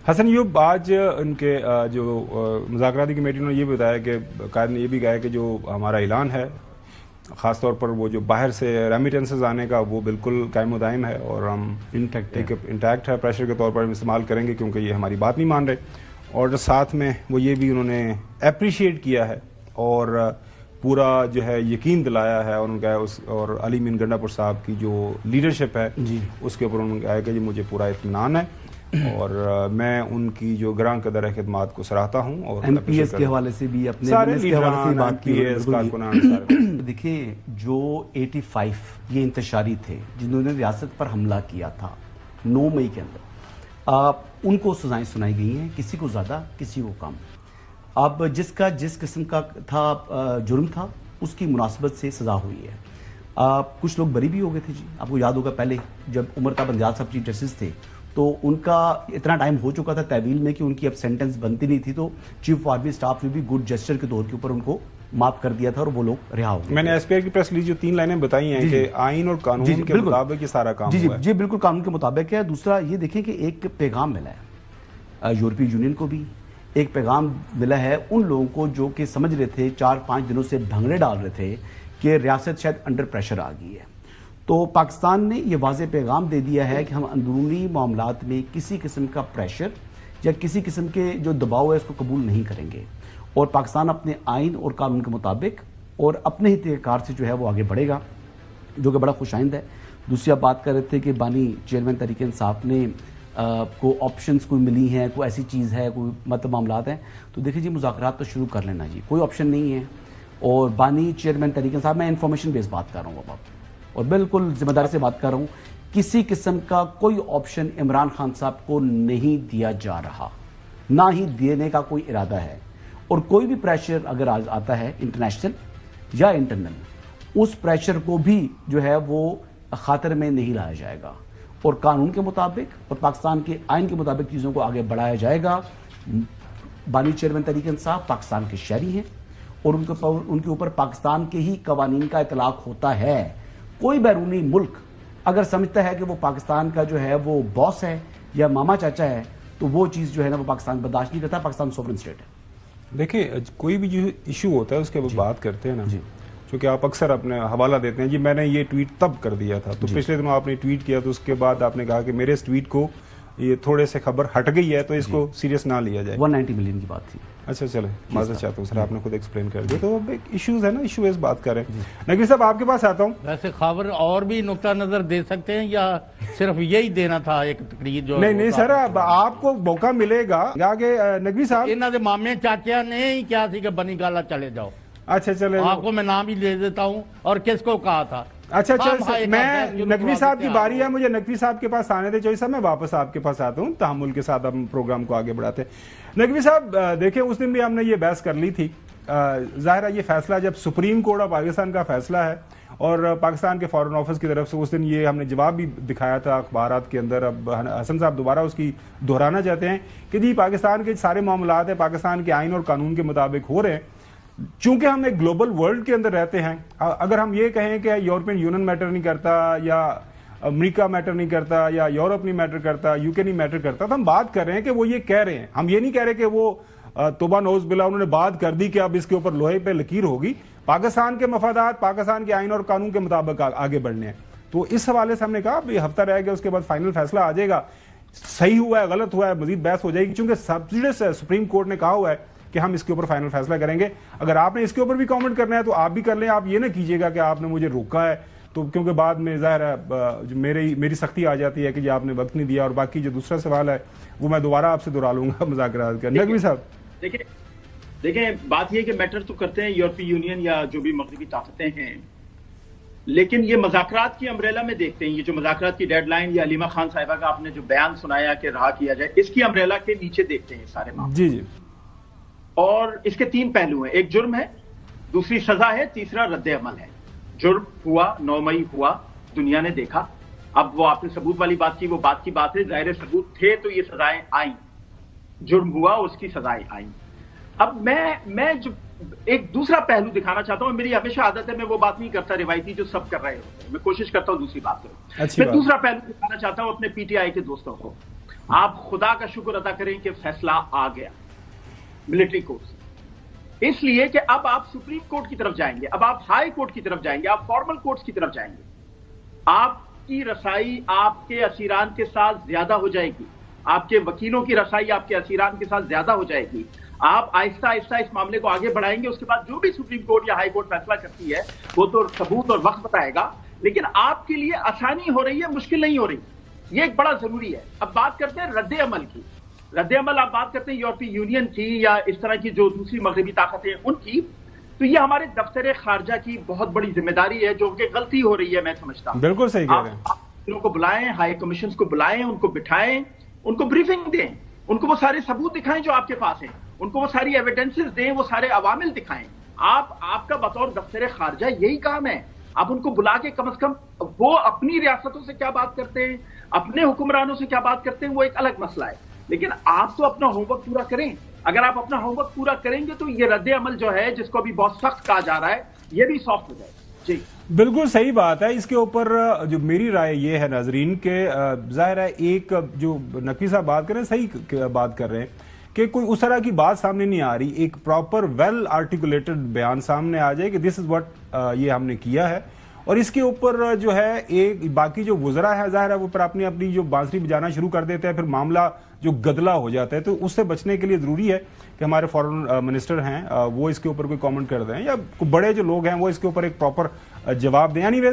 حسن ایوب، آج ان کے جو مذاکراتی کمیٹی نے یہ بتایا کہ قائد نے یہ بھی کہا کہ جو ہمارا اعلان ہے خاص طور پر وہ جو باہر سے ریمیٹنسز آنے کا وہ بالکل قائم و دائم ہے اور ہم انٹیکٹ ہے، پریشر کے طور پر استعمال کریں گے کیونکہ یہ ہماری بات نہیں مان رہے. اور ساتھ میں وہ یہ بھی انہوں نے اپریشیٹ کیا ہے اور پورا جو ہے یقین دلایا ہے اور ان کا اور علی امین گنڈا پور صاحب کی جو لیڈرشپ ہے اس کے اوپر انہوں نے کہا کہ جی مجھے پورا اطمینان ہے اور میں ان کی جو گراں قدر خدمات کو سراہتا ہوں. اور ایم پی ایس کے حوالے سے بھی اپنے سارے بات کی. دیکھیے جو 85 یہ انتشاری تھے جنہوں نے ریاست پر حملہ کیا تھا 9 مئی کے اندر، ان کو سزائیں سنائی گئی ہیں، کسی کو زیادہ کسی کو کم. اب جس قسم کا تھا جرم تھا اس کی مناسبت سے سزا ہوئی ہے. کچھ لوگ بری بھی ہو گئے تھے جی. آپ کو یاد ہوگا پہلے جب عمر تاب بندیال صاحب چیف جسٹس تھے تو ان کا اتنا ٹائم ہو چکا تھا تحویل میں کہ ان کی اب سینٹنس بنتی نہیں تھی، تو چیف آرمی اسٹاف نے بھی گڈ جسچر کے طور کے اوپر ان کو معاف کر دیا تھا اور وہ لوگ رہا ہو گئے. میں نے ایس پی آئی کی پریس ریلیز جو 3 لائنیں بتائی ہیں کہ آئین اور قانون کے مطابق یہ سارا کام ہوا ہے. جی بالکل قانون کے مطابق ہے. دوسرا یہ دیکھیں کہ ایک پیغام ملا ہے یورپی یونین کو بھی، ایک پیغام ملا ہے ان لوگوں کو جو کہ سمجھ رہے تھے 4-5 دنوں سے بھنگڑے ڈال رہے تھے کہ ریاست شاید انڈر پریشر آ گئی ہے. تو پاکستان نے یہ واضح پیغام دے دیا ہے کہ ہم اندرونی معاملات میں کسی قسم کا پریشر یا کسی قسم کے جو دباؤ ہے اس کو قبول نہیں کریں گے اور پاکستان اپنے آئین اور قانون کے مطابق اور اپنے ہی طریقار سے جو ہے وہ آگے بڑھے گا، جو کہ بڑا خوش آئند ہے. دوسری آپ بات کر رہے تھے کہ بانی چیئرمین تحریک انصاف نے کو آپشنز کوئی ملی ہیں، کوئی ایسی چیز ہے، کوئی مطلب معاملات ہیں. تو دیکھیں جی مذاکرات تو شروع کر لینا جی، کوئی آپشن نہیں ہے. اور بانی چیئرمین تحریک انصاف، میں انفارمیشن بیس بات کر رہا ہوں اب اور بالکل ذمہ داری سے بات کر رہا ہوں، کسی قسم کا کوئی آپشن عمران خان صاحب کو نہیں دیا جا رہا، نہ ہی دینے کا کوئی ارادہ ہے. اور کوئی بھی پریشر اگر آتا ہے انٹرنیشنل یا انٹرنل، اس پریشر کو بھی جو ہے وہ خاطر میں نہیں لایا جائے گا اور قانون کے مطابق اور پاکستان کے آئین کے مطابق چیزوں کو آگے بڑھایا جائے گا. بانی چیئرمین تحریک انصاف پاکستان کے شہری ہیں اور ان کے اوپر پاکستان کے ہی قوانین کا اطلاق ہوتا ہے. کوئی بیرونی ملک اگر سمجھتا ہے کہ وہ پاکستان کا جو ہے وہ باس ہے یا ماما چاچا ہے تو وہ چیز جو ہے نا وہ پاکستان برداشت نہیں کرتا. پاکستان سوورن اسٹیٹ ہے. دیکھیں کوئی بھی جو ایشو ہوتا ہے اس کے بات کرتے ہیں نا، چونکہ آپ اکثر اپنے حوالہ دیتے ہیں جی میں نے یہ ٹویٹ تب کر دیا تھا، تو پچھلے دنوں آپ نے ٹویٹ کیا تو اس کے بعد آپ نے کہا کہ میرے اس ٹویٹ کو یہ تھوڑے سے خبر ہٹ گئی ہے تو اس کو سیریس نہ لیا جائے. 190 ملین کی بات تھی. اچھا چلیں معذرت چاہتا ہوں سر، آپ نے خود ایکسپلین کر دیا. تو ایک ایشوز ہے نا، ایشو اس بات کر رہے ہیں. نقوی صاحب آپ کے پاس آتا ہوں. ویسے خبر اور بھی نقطہ نظر دے سکتے ہیں یا صرف یہی دینا تھا ایک تقریر جو؟ نہیں سر، آپ کو موقع ملے گا آگے. نقوی صاحب انہوں نے مامے چاچا نے ہی کیا تھی کہ بنی گالا چلے جاؤ. اچھا چلے آپ کو میں نام ہی لے دیتا ہوں اور کس کو کہا تھا. اچھا میں نقوی صاحب کی باری ہے، مجھے نقوی صاحب کے پاس آنے دے. چوہی صاحب میں واپس آپ کے پاس آتا ہوں، تحمل کے ساتھ ہم پروگرام کو آگے بڑھاتے ہیں. نقوی صاحب دیکھیں اس دن بھی ہم نے یہ بحث کر لی تھی. ظاہر ہے یہ فیصلہ جب سپریم کورٹ آف پاکستان کا فیصلہ ہے اور پاکستان کے فارن آفس کی طرف سے اس دن یہ ہم نے جواب بھی دکھایا تھا اخبارات کے اندر. اب حسن صاحب دوبارہ اس کی دہرانا چاہتے ہیں کہ جی پاکستان کے سارے معاملات ہیں پاکستان کے آئین اور قانون کے مطابق ہو رہے ہیں. چونکہ ہم ایک گلوبل ورلڈ کے اندر رہتے ہیں، اگر ہم یہ کہیں کہ یورپین یونین میٹر نہیں کرتا یا امریکہ میٹر نہیں کرتا یا یورپ نہیں میٹر کرتا، یو کے نہیں میٹر کرتا، تو ہم بات کر رہے ہیں کہ وہ یہ کہہ رہے ہیں. ہم یہ نہیں کہہ رہے کہ وہ توبہ نوز باللہ انہوں نے بات کر دی کہ اب اس کے اوپر لوہے پہ لکیر ہوگی. پاکستان کے مفادات پاکستان کے آئین اور قانون کے مطابق آگے بڑھنے ہیں. تو اس حوالے سے ہم نے کہا اب یہ ہفتہ رہ گیا، اس کے بعد فائنل فیصلہ آ جائے گا. صحیح ہوا ہے غلط ہوا ہے مزید بحث ہو جائے گی، چونکہ سپریم کورٹ نے کہا ہوا ہے کہ ہم اس کے اوپر فائنل فیصلہ کریں گے. اگر آپ نے اس کے اوپر بھی کامنٹ کرنا ہے تو آپ بھی کر لیں. آپ یہ نہ کیجیے گا کہ آپ نے مجھے روکا ہے تو کیونکہ بعد میں ظاہر ہے میری سختی آ جاتی ہے کہ آپ نے وقت نہیں دیا. اور باقی جو دوسرا سوال ہے وہ میں دوبارہ آپ سے دہرا لوں گا مذاکرات کا. نقوی صاحب دیکھیں بات یہ کہ میٹر تو کرتے ہیں یورپی یونین یا جو بھی مغربی طاقتیں ہیں، لیکن یہ مذاکرات کی امبریلا میں دیکھتے ہیں. یہ جو مذاکرات کی ڈیڈ لائن یا علیمہ خان صاحبہ کا آپ نے جو بیان سنایا کہ رہا کیا جائے، اس کی امبریلا کے نیچے دیکھتے ہیں سارے معاملے. جی اور اس کے 3 پہلو ہیں. ایک جرم ہے، دوسری سزا ہے، تیسرا رد عمل ہے. جرم ہوا 9 مئی ہوا، دنیا نے دیکھا. اب وہ آپ نے ثبوت والی بات کی، وہ بات کی بات ہے، ظاہر ثبوت تھے تو یہ سزائیں آئیں. جرم ہوا اس کی سزائیں آئیں. اب میں جو ایک دوسرا پہلو دکھانا چاہتا ہوں. میری ہمیشہ عادت ہے میں وہ بات نہیں کرتا روایتی جو سب کر رہے ہوتے ہیں، میں کوشش کرتا ہوں دوسری بات کروں. میں دوسرا پہلو دکھانا چاہتا ہوں اپنے پی ٹی آئی کے دوستوں کو. آپ خدا کا شکر ادا کریں کہ فیصلہ آ گیا ملٹری کورٹ سے، اس لیے کہ اب آپ سپریم کورٹ کی طرف جائیں گے، اب آپ ہائی کورٹ کی طرف جائیں گے، آپ فارمل کورٹس کی طرف جائیں گے، آپ کی رسائی آپ کے اسیران کے ساتھ زیادہ ہو جائے گی، آپ کے وکیلوں کی رسائی آپ کے اسیران کے ساتھ زیادہ ہو جائے گی، آپ آہستہ آہستہ اس معاملے کو آگے بڑھائیں گے، اس کے بعد جو بھی سپریم کورٹ یا ہائی کورٹ فیصلہ کرتی ہے وہ تو ثبوت اور وقت بتائے گا، لیکن آپ کے لیے آسانی ہو رہی ہے، مشکل نہیں ہو رہی، یہ ایک بڑا ضروری ہے۔ اب بات کرتے ہیں رد عمل کی، رد عمل آپ بات کرتے ہیں یورپی یونین کی یا اس طرح کی جو دوسری مغربی طاقتیں ان کی، تو یہ ہمارے دفتر خارجہ کی بہت بڑی ذمہ داری ہے جو کہ غلطی ہو رہی ہے، میں سمجھتا ہوں۔ بالکل صحیح کہہ رہے ہیں۔ آپ ان کو بلائیں، ہائی کمیشنز کو بلائیں، ان کو بٹھائیں، ان کو بریفنگ دیں، ان کو وہ سارے ثبوت دکھائیں جو آپ کے پاس ہیں، ان کو وہ ساری ایویڈنسز دیں، وہ سارے عوامل دکھائیں۔ آپ کا بطور دفتر خارجہ یہی کام ہے، آپ ان کو بلا کے کم از کم وہ اپنی ریاستوں سے کیا بات کرتے ہیں، اپنے حکمرانوں سے کیا بات کرتے ہیں، وہ ایک الگ مسئلہ ہے، لیکن آپ تو اپنا ہوم ورک پورا کریں۔ اگر آپ اپنا ہوم ورک پورا کریں گے تو یہ رد عمل جو ہے جس کو ابھی بہت سخت کہا جا رہا ہے یہ بھی سافٹ ہو جائے گا۔ جی بالکل صحیح بات ہے۔ اس کے اوپر جو میری رائے یہ ہے ناظرین کہ ظاہر ہے ایک جو نقوی صاحب بات کر رہے ہیں صحیح بات کر رہے ہیں کہ کوئی اس طرح کی بات سامنے نہیں آ رہی، ایک پراپر ویل آرٹیکولیٹڈ بیان سامنے آ جائے کہ دس از واٹ یہ ہم نے کیا ہے، اور اس کے اوپر جو ہے ایک باقی جو وزراء ہے ظاہر ہے وہ پر اپنی اپنی جو بانسری بجانا شروع کر دیتے ہیں، پھر معاملہ جو گدلا ہو جاتا ہے، تو اس سے بچنے کے لیے ضروری ہے کہ ہمارے فارن منسٹر ہیں وہ اس کے اوپر کوئی کامنٹ کر دیں، یا بڑے جو لوگ ہیں وہ اس کے اوپر ایک پراپر جواب دیں۔ اینی ویز